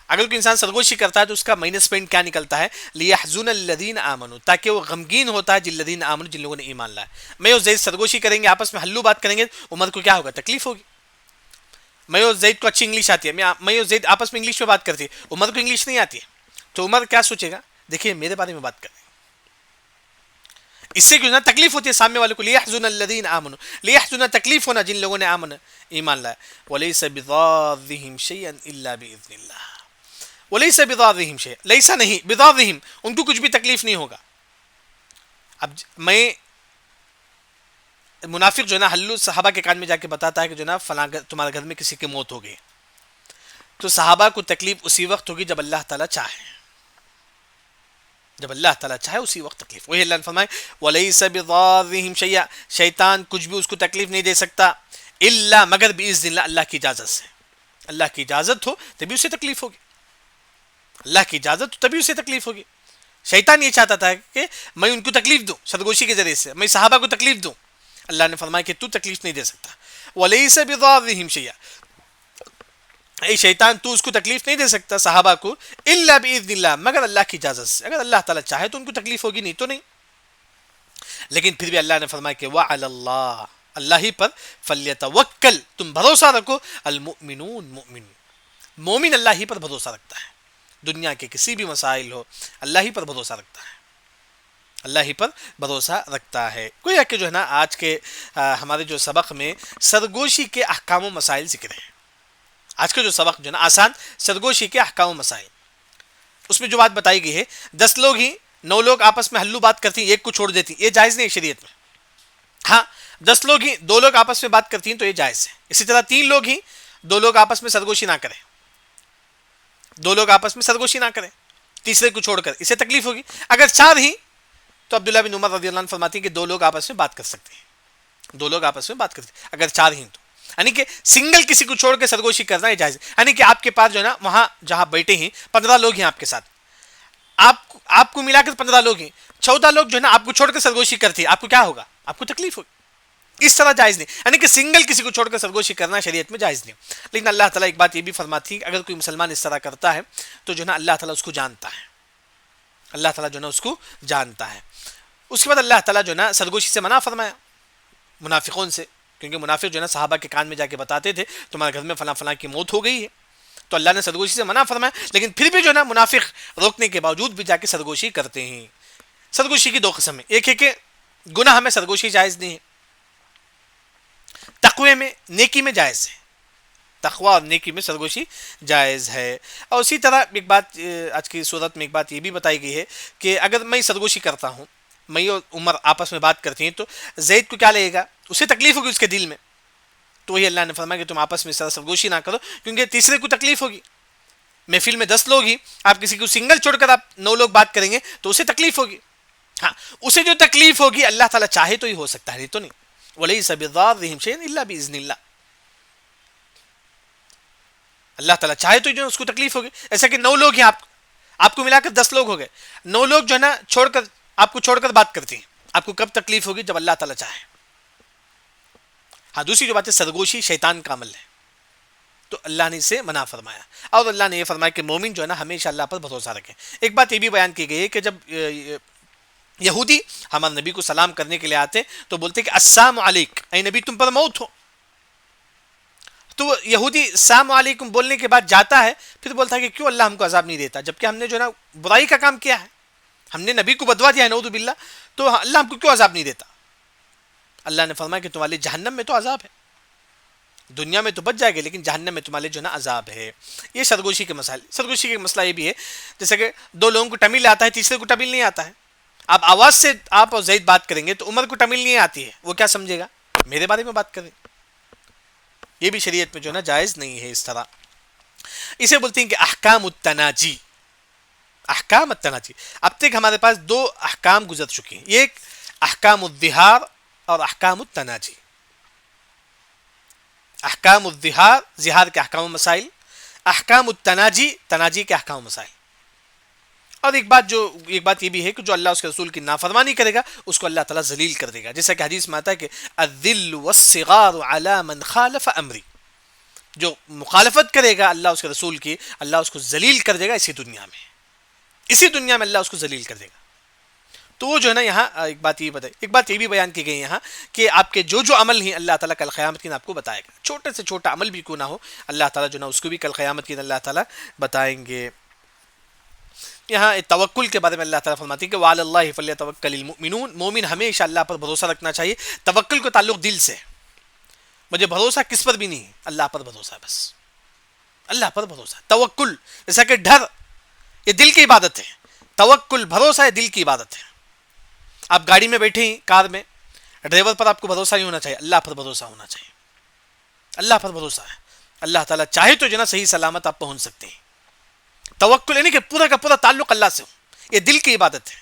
اگر کوئی انسان سرگوشی کرتا ہے تو اس کا مائنس پوائنٹ کیا نکلتا ہے؟ لیحزن الذین آمنوا، تاکہ وہ غمگین ہوتا ہے الذین آمنوا، جن لوگوں نے ایمان لایا۔ میں اور زید سرگوشی کریں گے، آپس میں ہلو بات کریں گے، عمر کو کیا ہوگا؟ تکلیف ہوگی۔ میں اور زید کو اچھی انگلش آتی ہے، میں اور زید آپس میں انگلش میں بات کرتے ہیں، عمر کو انگلش نہیں آتی ہے، تو عمر کیا سوچے گا؟ دیکھیے میرے بارے میں بات کریں، اس سے کیوں نہ تکلیف ہوتی ہے سامنے والے کو۔ لیحزن الذین آمنوا، لیحزن تکلیف ہونا جن لوگوں نے ایمان لایا۔ ولیس بضارہم شیئا الا باذن اللہ، ولیس بضارہم شیئا، لیسا نہیں، بضارہم، ان کو کچھ بھی تکلیف نہیں ہوگا۔ اب میں منافق جو ہے نا ہلو صحابہ کے کان میں جا کے بتاتا ہے کہ جو ہے نا فلاں تمہارے گھر میں کسی کی موت ہو گئی، تو صحابہ کو تکلیف اسی وقت ہوگی جب اللہ تعالیٰ چاہے، جب اللہ تعالیٰ چاہے اسی وقت تکلیف۔ وہی اللہ نے فرمائے وَلَيْسَ بِضَارِّهِمْ شَيْئًا، شیطان کچھ بھی اس کو تکلیف نہیں دے سکتا، الا مگر بِإِذْنِ اللہ، اللہ کی اجازت سے۔ اللہ کی اجازت ہو تبھی اسے تکلیف ہوگی، اللہ کی اجازت ہو تبھی اسے تکلیف ہوگی۔ شیطان یہ چاہتا تھا کہ میں ان کو تکلیف دوں سرگوشی کے ذریعے سے، میں صحابہ کو تکلیف دوں، اللہ نے فرمایا کہ تو تکلیف نہیں دے سکتا۔ وَلَيْسَ بِضَارِّهِمْ شَيْئًا، اے شیطان تو اس کو تکلیف نہیں دے سکتا صحابہ کو، الا باذن اللہ، مگر اللہ کی اجازت سے۔ اگر اللہ تعالیٰ چاہے تو ان کو تکلیف ہوگی، نہیں تو نہیں۔ لیکن پھر بھی اللہ نے فرمایا کہ وعلی اللہ، اللہ ہی پر، فلیتوکل، تم بھروسہ رکھو، المؤمنون، مومن اللہ ہی پر بھروسہ رکھتا ہے، دنیا کے کسی بھی مسائل ہو اللہ ہی پر بھروسہ رکھتا ہے، اللہ ہی پر بھروسہ رکھتا ہے۔ گویا کہ جو ہے نا آج کے ہمارے جو سبق میں سرگوشی کے احکام و مسائل ذکر ہیں۔ آج کا جو سبق جو ہے نا آسان سرگوشی کے احکام و مسائل، اس میں جو بات بتائی گئی ہے 10 لوگ ہی 9 لوگ آپس میں ہلو بات کرتی ہیں، ایک کو چھوڑ دیتی، یہ جائز نہیں ہے شریعت میں۔ ہاں 10 لوگ ہی 2 لوگ آپس میں بات کرتی ہیں تو یہ جائز ہے. اسی طرح 3 لوگ ہی 2 لوگ آپس میں سرگوشی نہ کریں, 2 لوگ آپس میں سرگوشی نہ کریں تیسرے کو چھوڑ کر, اسے تکلیف ہوگی. اگر 4 ہی تو عبداللہ بن عمر رضی اللہ عنہ فرماتی ہیں کہ 2 لوگ آپس میں بات کر سکتے ہیں, 2 لوگ آپس میں بات کرتے ہیں اگر 4 ہی تو. یعنی کہ سنگل کسی کو چھوڑ کے سرگوشی کرنا یہ جائز ہے. یعنی کہ آپ کے پاس جو ہے نا وہاں جہاں بیٹھے ہیں 15 لوگ ہیں آپ کے ساتھ, آپ کو ملا کر 15 لوگ ہیں, 14 لوگ جو ہے نا آپ کو چھوڑ کر سرگوشی کرتے ہیں, آپ کو کیا ہوگا؟ آپ کو تکلیف ہوگی. اس طرح جائز نہیں, یعنی کہ سنگل کسی کو چھوڑ کر سرگوشی کرنا شریعت میں جائز نہیں. لیکن اللہ تعالیٰ ایک بات یہ بھی فرماتی ہے کہ اگر کوئی مسلمان اس طرح کرتا ہے تو جو ہے نا اللہ تعالیٰ اس کو جانتا ہے, اللہ تعالیٰ جو ہے نا اس کو جانتا ہے. اس کے بعد اللہ تعالیٰ جو ہے نا سرگوشی سے منع فرمایا منافقوں سے, کیونکہ منافق جو ہے نا صحابہ کے کان میں جا کے بتاتے تھے تمہارے گھر میں فلاں فلاں کی موت ہو گئی ہے, تو اللہ نے سرگوشی سے منع فرمایا. لیکن پھر بھی جو ہے نا منافق روکنے کے باوجود بھی جا کے سرگوشی کرتے ہیں. سرگوشی کی 2 قسم ہیں, ایک ہے کہ گناہ میں سرگوشی جائز نہیں ہے, تقوی میں نیکی میں جائز ہے, تقوی اور نیکی میں سرگوشی جائز ہے. اور اسی طرح ایک بات آج کی صورت میں ایک بات یہ بھی بتائی گئی ہے کہ اگر میں سرگوشی کرتا ہوں, میں اور عمر آپس میں بات کرتی ہیں, تو زید کو کیا لگے گا؟ اسے تکلیف ہوگی اس کے دل میں. تو وہی اللہ نے فرمایا کہ تم آپس میں اس طرح سرگوشی نہ کرو, کیونکہ تیسرے کو تکلیف ہوگی. محفل میں 10 لوگ ہی, آپ کسی کو سنگل چھوڑ کر آپ 9 لوگ بات کریں گے تو اسے تکلیف ہوگی. ہاں, اسے جو تکلیف ہوگی اللہ تعالیٰ چاہے تو ہی ہو سکتا ہے, نہیں تو نہیں. وَلَيْسَ بِضَارِّهِمْ شَيْئًا إِلَّا بِإِذْنِ اللَّهِ, اللہ تعالیٰ چاہے تو جو ہے اس کو تکلیف ہوگی. ایسا کہ 9 لوگ ہیں, آپ کو ملا کر 10 لوگ ہو گئے, 9 لوگ جو ہے نا آپ کو چھوڑ کر بات کرتی ہیں, آپ کو کب تکلیف ہوگی؟ جب اللہ تعالیٰ چاہے. ہاں, دوسری جو بات ہے سرگوشی شیطان کا عمل ہے, تو اللہ نے اسے منع فرمایا. اور اللہ نے یہ فرمایا کہ مومن جو ہے نا ہمیشہ اللہ پر بھروسہ رکھے. ایک بات یہ بھی بیان کی گئی ہے کہ جب یہودی ہمارے نبی کو سلام کرنے کے لیے آتے تو بولتے کہ السلام علیک, اے نبی تم پر موت ہو. تو یہودی السلام علیکم بولنے کے بعد جاتا ہے, پھر بولتا ہے کہ کیوں اللہ ہم کو عذاب نہیں دیتا, جبکہ ہم نے جو ہے نا برائی کا کام کیا ہے, ہم نے نبی کو بدوا دیا ہے نعوذ باللہ, تو اللہ ہم کو کیوں عذاب نہیں دیتا؟ اللہ نے فرمایا کہ تمہارے جہنم میں تو عذاب ہے, دنیا میں تو بچ جائے گے لیکن جہنم میں تمہارے جو ہے نا عذاب ہے. یہ سرگوشی کے مسائل. سرگوشی کے مسئلہ یہ بھی ہے جیسے کہ 2 لوگوں کو تمل آتا ہے, تیسرے کو تمل نہیں آتا ہے. آپ آواز سے آپ اور زید بات کریں گے تو عمر کو تمل نہیں آتی ہے, وہ کیا سمجھے گا؟ میرے بارے میں بات کریں. یہ بھی شریعت میں جو ہے نا جائز نہیں ہے اس طرح. اسے بولتے ہیں کہ احکام التناجی. احکام التناجی, اب تک ہمارے پاس 2 احکام گزر چکے ہیں, ایک احکام الظہار اور احکام التناجی. احکام الظہار, ظہار کے احکام و مسائل, احکام التناجی, تناجی کے احکام و مسائل. اور ایک بات یہ بھی ہے کہ جو اللہ اس کے رسول کی نافرمانی کرے گا اس کو اللہ تعالیٰ ذلیل کر دے گا, جیسا کہ حدیث میں آتا ہے کہ الذل والصغار علی من خالف امری, جو مخالفت کرے گا اللہ اس کے رسول کی, اللہ اس کو ذلیل کر دے گا اسی دنیا میں اللہ اس کو ذلیل کر دے گا. تو وہ جو ہے نا یہاں ایک بات یہ بھی بیان کی گئی یہاں کہ آپ کے جو عمل ہیں اللہ تعالیٰ کل قیامت کے دن آپ کو بتائے گا. چھوٹے سے چھوٹا عمل بھی کیوں نہ ہو, اللہ تعالیٰ جو نا اس کو بھی کل قیامت کے دن اللہ تعالیٰ بتائیں گے. یہاں توکل کے بارے میں اللہ تعالیٰ فرماتی ہے کہ وعلی اللہ فلیتوکل المؤمنون, مومن ہمیشہ اللہ پر بھروسہ رکھنا چاہیے. توکل کو تعلق دل سے, مجھے بھروسہ کس پر بھی نہیں, اللہ پر بھروسہ, بس اللہ پر بھروسہ. توکل جیسا کہ ڈر, یہ دل کی عبادت ہے. توکل بھروسہ ہے, دل کی عبادت ہے. آپ گاڑی میں بیٹھے ہیں, کار میں, ڈرائیور پر آپ کو بھروسہ نہیں ہونا چاہیے, اللہ پر بھروسہ ہونا چاہیے. اللہ پر بھروسہ ہے, اللہ تعالیٰ چاہے تو جو نا صحیح سلامت آپ پہنچ سکتے ہیں. توکل یعنی کہ پورا کا پورا تعلق اللہ سے ہو, یہ دل کی عبادت ہے.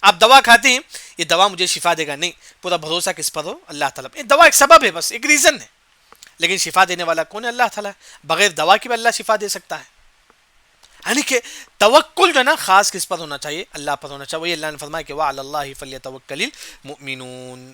آپ دوا کھاتے ہیں, یہ دوا مجھے شفا دے گا, نہیں, پورا بھروسہ کس پر ہو؟ اللہ تعالیٰ. یہ دوا ایک سبب ہے, بس ایک ریزن ہے, لیکن شفا دینے والا کون ہے؟ اللہ تعالیٰ. بغیر دوا کے بھی اللہ شفا دے سکتا ہے. یعنی کہ توکل جو ہے نا خاص کس پر ہونا چاہیے؟ اللہ پر ہونا چاہیے. وہی اللہ نے فرمایا کہ وعلی اللہ فلیتوکل المؤمنون.